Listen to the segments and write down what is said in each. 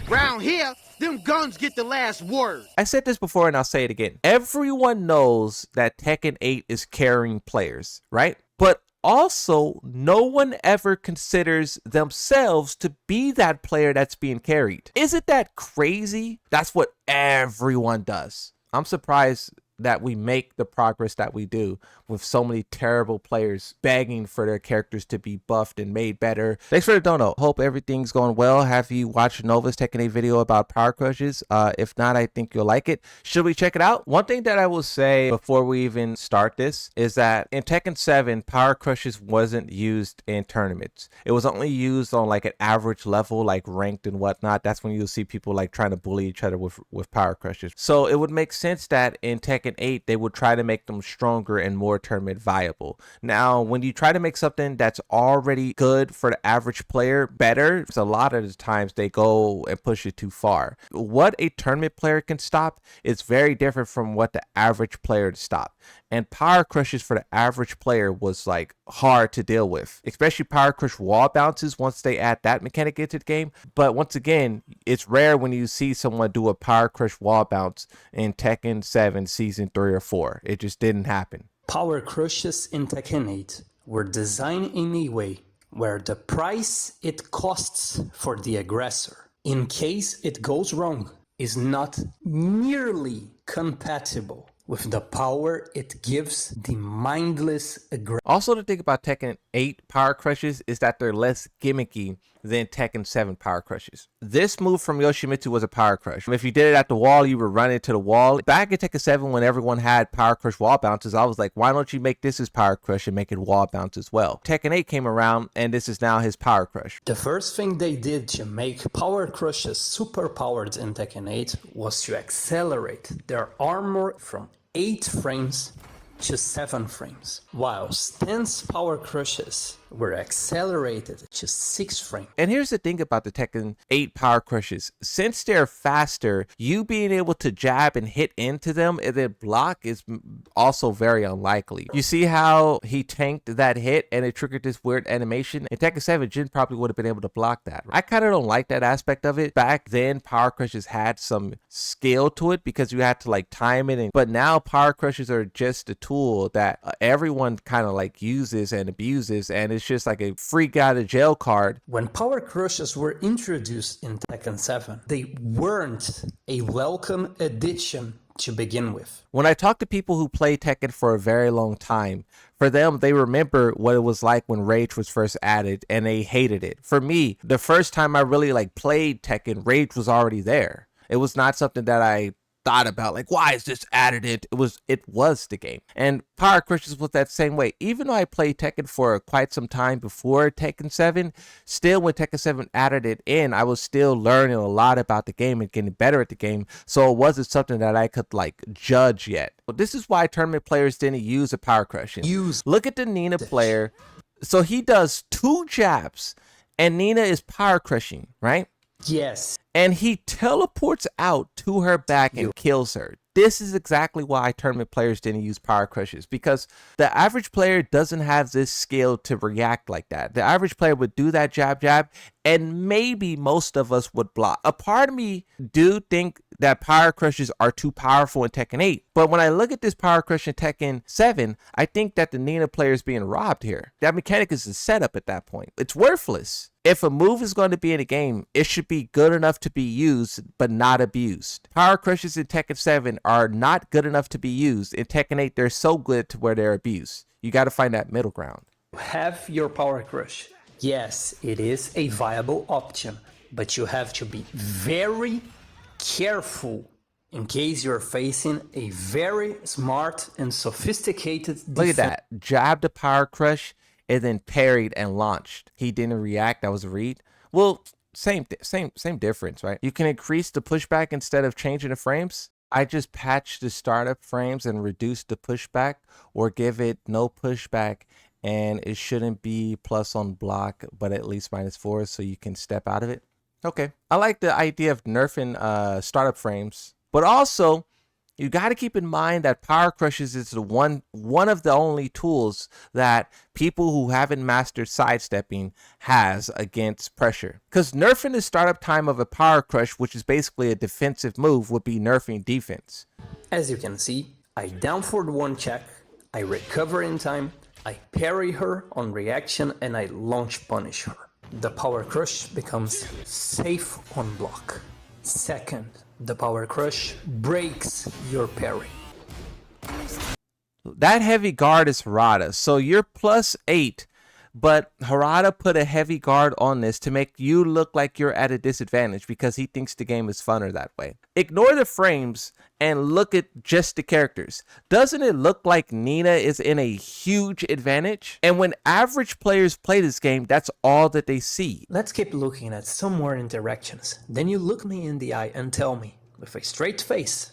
Round here, them guns get the last word. I said this before and I'll say it again. Everyone knows that Tekken 8 is carrying players, right? But also, no one ever considers themselves to be that player that's being carried. Isn't that crazy? That's what everyone does. I'm surprised that we make the progress that we do with so many terrible players begging for their characters to be buffed and made better. Thanks for the dono. Hope everything's going well. Have you watched Nova's Tekken 8 video about power crushes? If not, I think you'll like it. Should we check it out? One thing that I will say before we even start this is that in Tekken 7, power crushes wasn't used in tournaments. It was only used on like an average level, like ranked and whatnot. That's when you'll see people like trying to bully each other with power crushes. So it would make sense that in Tekken 8, they would try to make them stronger and more tournament viable. Now, when you try to make something that's already good for the average player better, a lot of the times they go and push it too far. What a tournament player can stop is very different from what the average player to stop. And power crushes for the average player was like hard to deal with, especially power crush wall bounces once they add that mechanic into the game. But once again, it's rare when you see someone do a power crush wall bounce in Tekken 7 season 3 or 4. It just didn't happen. Power crushes in Tekken 8 were designed in a way where the price it costs for the aggressor, in case it goes wrong, is not nearly compatible with the power it gives the mindless aggressor. Also, the thing about Tekken 8 power crushes is that they're less gimmicky than Tekken 7 power crushes. This move from Yoshimitsu was a power crush. If you did it at the wall, you were running to the wall. Back in Tekken 7, when everyone had power crush wall bounces, I was like, why don't you make this as power crush and make it wall bounce as well? Tekken 8 came around, and this is now his power crush. The first thing they did to make power crushes super powered in Tekken 8 was to accelerate their armor from 8 frames to 7 frames, while stance power crushes were accelerated to 6 frames. And here's the thing about the Tekken 8 power crushes. Since they're faster, you being able to jab and hit into them and then block is also very unlikely. You see how he tanked that hit and it triggered this weird animation? In Tekken 7, Jin probably would have been able to block that. I kind of don't like that aspect of it. Back then, power crushes had some skill to it because you had to like time it. But now power crushes are just a tool that everyone kind of like uses and abuses, and it's just like a free get out of jail card. When power crushes were introduced in Tekken 7, they weren't a welcome addition to begin with. When I talk to people who play Tekken for a very long time, for them, they remember what it was like when Rage was first added and they hated it. For me, the first time I really like played Tekken, Rage was already there. It was not something that I thought about like, why is this added? It was the game. And power crushes was that same way. Even though I played Tekken for quite some time before Tekken 7, still when Tekken 7 added it in, I was still learning a lot about the game and getting better at the game. So it wasn't something that I could like judge yet. But this is why tournament players didn't use a power crush. Look at the Nina player. So he does 2 jabs and Nina is power crushing, right? Yes. And he teleports out to her back and kills her. This is exactly why tournament players didn't use power crushes, because the average player doesn't have this skill to react like that. The average player would do that jab, and maybe most of us would block. A part of me do think that power crushes are too powerful in Tekken 8, but when I look at this power crush in Tekken 7, I think that the Nina player is being robbed here. That mechanic is a setup at that point. It's worthless. If a move is going to be in a game, it should be good enough to be used, but not abused. Power crushes in Tekken 7 are not good enough to be used. In Tekken 8, they're so good to where they're abused. You got to find that middle ground. Have your power crush. Yes, it is a viable option, but you have to be very careful in case you're facing a very smart and sophisticated defense. Look at that. Jabbed a power crush and then parried and launched. He didn't react. That was a read. Well, same difference, right? You can increase the pushback instead of changing the frames. I just patched the startup frames and reduced the pushback, or give it no pushback, and it shouldn't be plus on block, but at least -4, so you can step out of it. Okay. I like the idea of nerfing startup frames, but also You got to keep in mind that Power Crushes is the one of the only tools that people who haven't mastered sidestepping has against pressure. Because nerfing the startup time of a Power Crush, which is basically a defensive move, would be nerfing defense. As you can see, I down forward one check, I recover in time, I parry her on reaction, and I launch punish her. The Power Crush becomes safe on block. Second, the Power Crush breaks your parry. That heavy guard is Harada, so you're +8, but Harada put a heavy guard on this to make you look like you're at a disadvantage because he thinks the game is funner that way. Ignore the frames and look at just the characters. Doesn't it look like Nina is in a huge advantage? And when average players play this game, that's all that they see. Let's keep looking at some more interactions. Then you look me in the eye and tell me, with a straight face,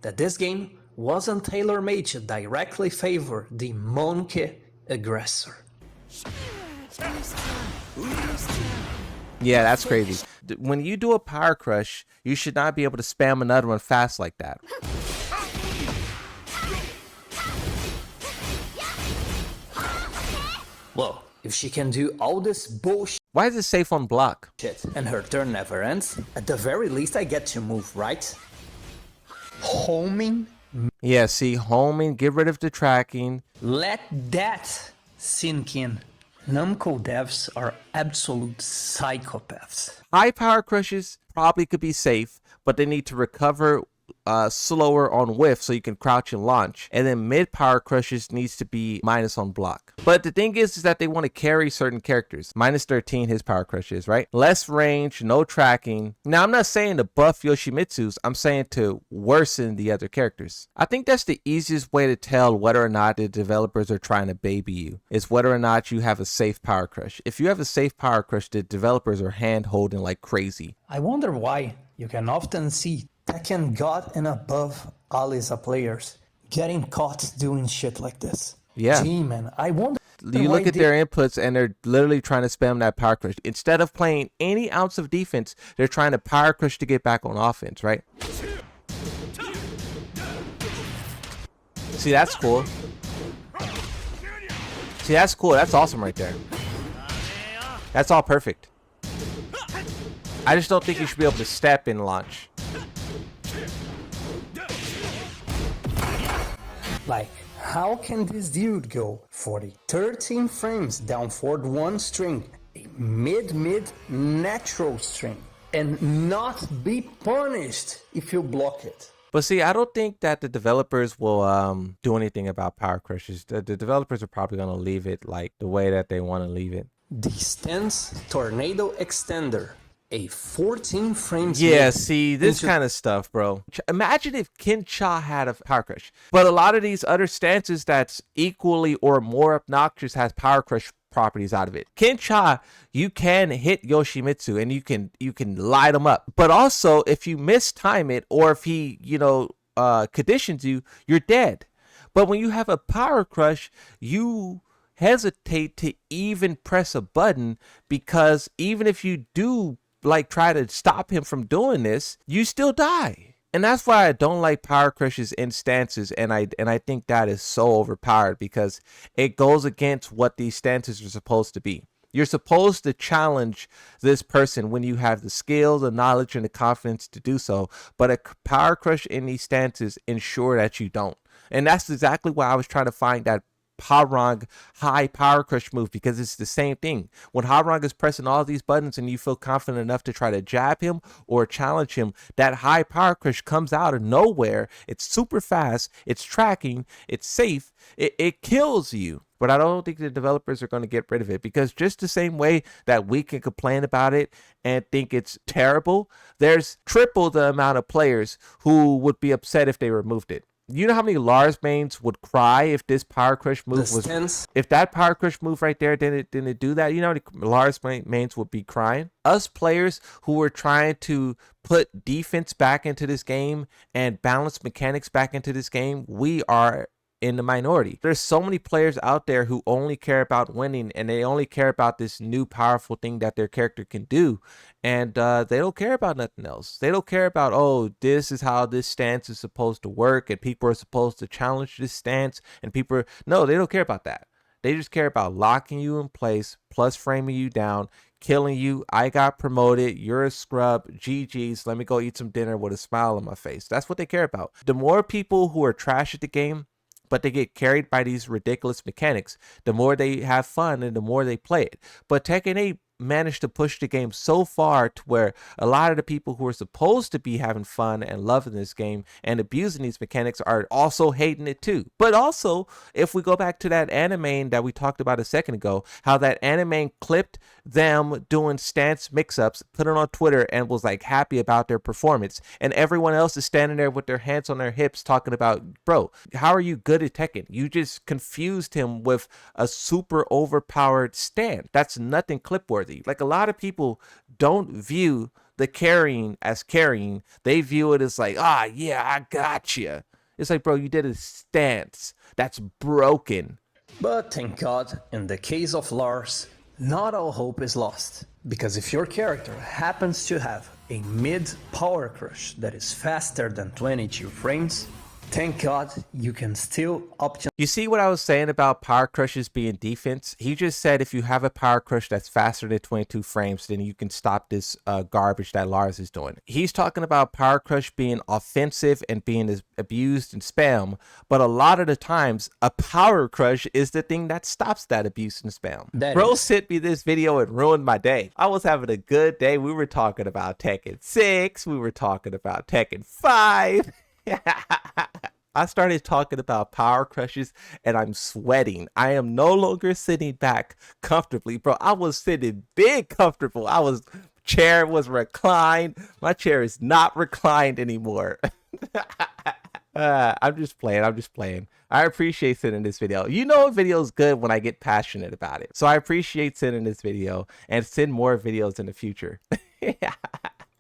that this game wasn't tailor-made to directly favor the monkey aggressor. Yeah, that's crazy. When you do a Power Crush, you should not be able to spam another one fast like that. Well, if she can do all this bullshit Why is it safe on block? and her turn never ends, at the very least I get to move, right? Homing? Yeah, see, homing, get rid of the tracking. Let that sink in. Namco devs are absolute psychopaths. High Power Crushes probably could be safe, but they need to recover slower on whiff so you can crouch and launch. And then mid Power Crushes needs to be minus on block. But the thing is that they want to carry certain characters. -13 his Power Crush is, right? Less range, no tracking. Now, I'm not saying to buff Yoshimitsu's, I'm saying to worsen the other characters. I think that's the easiest way to tell whether or not the developers are trying to baby you, is whether or not you have a safe Power Crush. If you have a safe Power Crush, the developers are hand holding like crazy. I wonder why you can often see Tekken God and above Alisa players getting caught doing shit like this. Yeah. Gee, man, I wonder. You look at their inputs and they're literally trying to spam that Power Crush. Instead of playing any ounce of defense, they're trying to Power Crush to get back on offense, right? See, that's cool. See, that's cool. That's awesome right there. That's all perfect. I just don't think you should be able to step and launch. Like, how can this dude go 13 frames down forward one string, a mid natural string, and not be punished if you block it? But see, I don't think that the developers will do anything about Power Crushes. The developers are probably going to leave it like the way that they want to leave it. The Stance Tornado Extender. A 14 frames. Yeah, see, this kind of stuff, bro. Imagine if Kincha had a Power Crush. But a lot of these other stances that's equally or more obnoxious has Power Crush properties out of it. Kincha, you can hit Yoshimitsu and you can light him up. But also, if you mistime it or if he, conditions you, you're dead. But when you have a Power Crush, you hesitate to even press a button because even if you do try to stop him from doing this, you still die. And that's why I don't like Power Crushes in stances, and I think that is so overpowered because it goes against what these stances are supposed to be. You're supposed to challenge this person when you have the skill, the knowledge, and the confidence to do so, but a Power Crush in these stances ensure that you don't. And that's exactly why I was trying to find that Harang high Power Crush move, because it's the same thing. When Harang is pressing all these buttons and you feel confident enough to try to jab him or challenge him, that high Power Crush comes out of nowhere. It's super fast, it's tracking, it's safe, it kills you. But I don't think the developers are going to get rid of it, because just the same way that we can complain about it and think it's terrible, there's triple the amount of players who would be upset if they removed it. You know how many Lars mains would cry if this Power Crush move was... If that Power Crush move right there didn't do that, you know how many Lars mains would be crying? Us players who were trying to put defense back into this game and balance mechanics back into this game, we are in the minority. There's so many players out there who only care about winning, and they only care about this new powerful thing that their character can do, and they don't care about nothing else. They don't care about, oh, this is how this stance is supposed to work, and people are supposed to challenge this stance, and no, they don't care about that. They just care about locking you in place, plus framing you down, killing you. I got promoted. You're a scrub. GG's. Let me go eat some dinner with a smile on my face. That's what they care about. The more people who are trash at the game, but they get carried by these ridiculous mechanics, the more they have fun and the more they play it. But Tekken 8 managed to push the game so far to where a lot of the people who are supposed to be having fun and loving this game and abusing these mechanics are also hating it too. But also, if we go back to that anime that we talked about a second ago, how that anime clipped them doing stance mix-ups, put it on Twitter, and was like happy about their performance, and everyone else is standing there with their hands on their hips talking about, bro, how are you good at Tekken? You just confused him with a super overpowered stand. That's nothing clip-worthy. Like, a lot of people don't view the carrying as carrying. They view it as like, ah, yeah, I got you. It's like, bro, you did a stance. That's broken. But thank God, in the case of Lars, not all hope is lost. Because if your character happens to have a mid power crush that is faster than 22 frames, thank God you can still optimize. You see what I was saying about power crushes being defense? He just said if you have a power crush that's faster than 22 frames, then you can stop this garbage that Lars is doing. He's talking about power crush being offensive and being abused and spam, but a lot of the times a power crush is the thing that stops that abuse and spam. Bro sent me this video and ruined my day. I was having a good day. We were talking about Tekken 6. We were talking about Tekken 5. I started talking about power crushes and I'm sweating. I am no longer sitting back comfortably, bro. I was sitting big comfortable. Chair was reclined. My chair is not reclined anymore. I'm just playing. I appreciate sending this video. You know a video is good when I get passionate about it. So I appreciate sending this video and send more videos in the future.